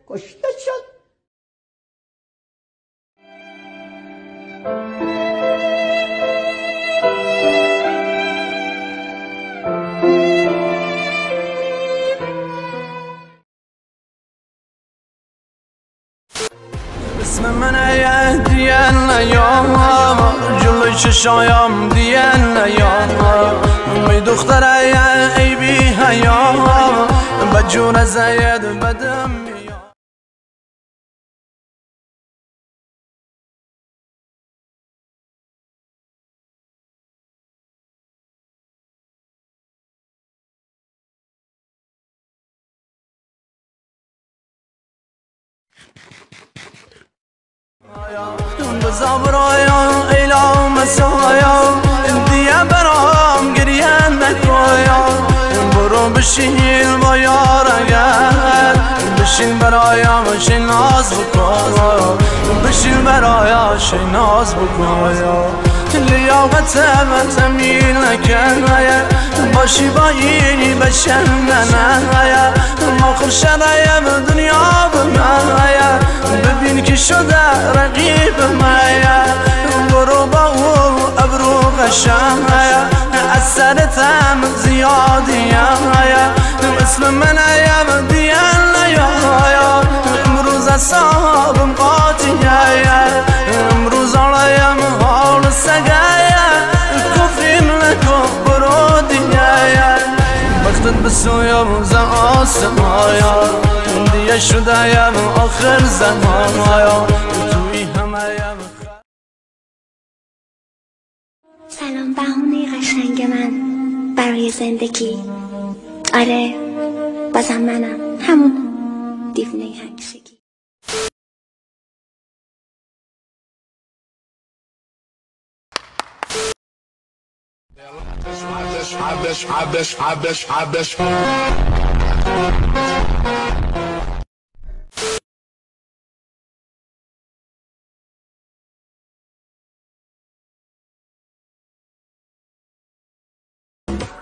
کشته شد. اسم منه دیان نیام جلوی چشایم دیان نیام می دختره ای بی حیام بجون زید بدم میام بزا برایم ایلا مسایا دیگه برام گریه نکایا برو بشین با یارگر بشین برایم شی ناز بکن بشین برایم شی ناز بکن لیاقت تمیل نکنه باشی با اینی بشننه ما خوشرایم دنیا بمایه ببین که شده رقیب مایه برو با او ابرو قشنگه از سرتم زیادیه اسم من ایم دیان نیا امروز اصابم قاطیه امروز آرایم حال سگه کفرین نکن برو دیگه وقتت بسویم ز آسمایا دیگه شدهیم آخر زمانایا توی همه‌یم. سلام بهونه قشنگ من برای زندگی. آره بازم منم همون دیوونه همیشگی.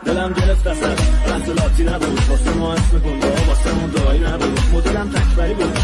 دلم گرفت اصلا محصولاتی نبود واسه ما اسم گنده ها واسه مون دعایی نبود مدلم تکبری بود